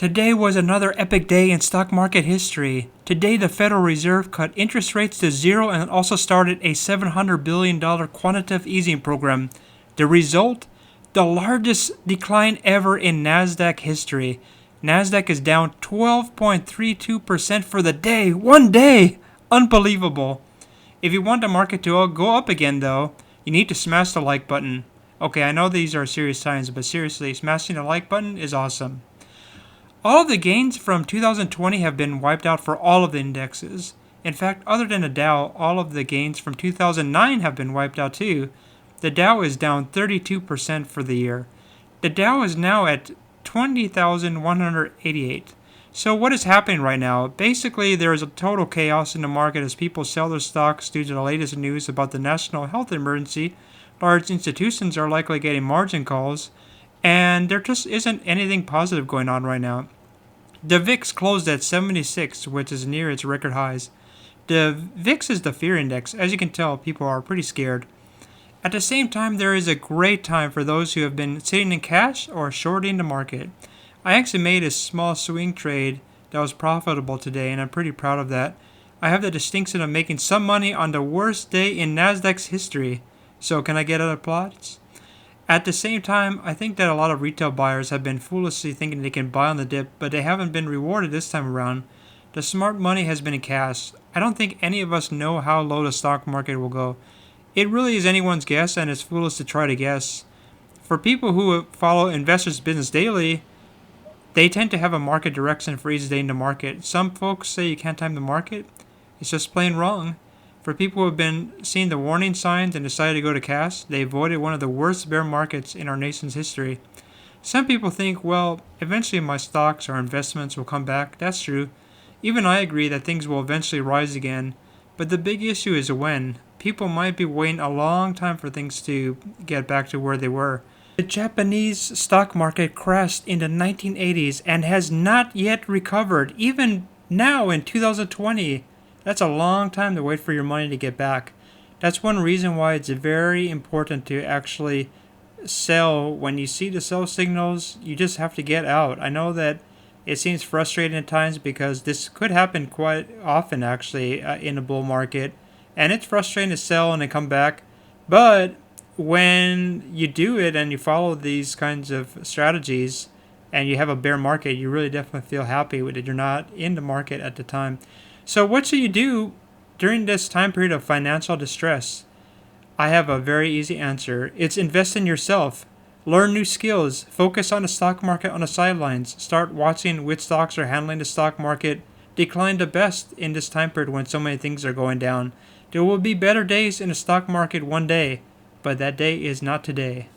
Today was another epic day in stock market history. Today, the Federal Reserve cut interest rates to zero and also started a $700 billion quantitative easing program. The result? The largest decline ever in Nasdaq history. Nasdaq is down 12.32% for the day. One day! Unbelievable. If you want the market to go up again, though, you need to smash the like button. Okay, I know these are serious times, but seriously, smashing the like button is awesome. All of the gains from 2020 have been wiped out for all of the indexes. In fact, other than the Dow, all of the gains from 2009 have been wiped out too. The Dow is down 32% for the year. The Dow is now at 20,188. So what is happening right now? Basically, there is a total chaos in the market as people sell their stocks due to the latest news about the national health emergency. Large institutions are likely getting margin calls, and there just isn't anything positive going on right now. The VIX closed at 76, which is near its record highs. The VIX is the fear index. As you can tell, people are pretty scared. At the same time, there is a great time for those who have been sitting in cash or shorting the market. I actually made a small swing trade that was profitable today, and I'm pretty proud of that. I have the distinction of making some money on the worst day in Nasdaq's history. So can I get an applause? At the same time, I think that a lot of retail buyers have been foolishly thinking they can buy on the dip, but they haven't been rewarded this time around. The smart money has been in cash. I don't think any of us know how low the stock market will go. It really is anyone's guess, and it's foolish to try to guess. For people who follow investors' business daily, they tend to have a market direction for each day in the market. Some folks say you can't time the market. It's just plain wrong. For people who have been seeing the warning signs and decided to go to cash, they avoided one of the worst bear markets in our nation's history. Some people think, well, eventually my stocks or investments will come back. That's true. Even I agree that things will eventually rise again. But the big issue is when. People might be waiting a long time for things to get back to where they were. The Japanese stock market crashed in the 1980s and has not yet recovered, even now in 2020. That's a long time to wait for your money to get back. That's one reason why it's very important to actually sell. When you see the sell signals, you just have to get out. I know that it seems frustrating at times because this could happen quite often actually in a bull market. And it's frustrating to sell and then come back. But when you do it and you follow these kinds of strategies and you have a bear market, you really definitely feel happy with it. You're not in the market at the time. So what should you do during this time period of financial distress? I have a very easy answer. It's invest in yourself. Learn new skills. Focus on the stock market on the sidelines. Start watching which stocks are handling the stock market decline the best in this time period when so many things are going down. There will be better days in the stock market one day, but that day is not today.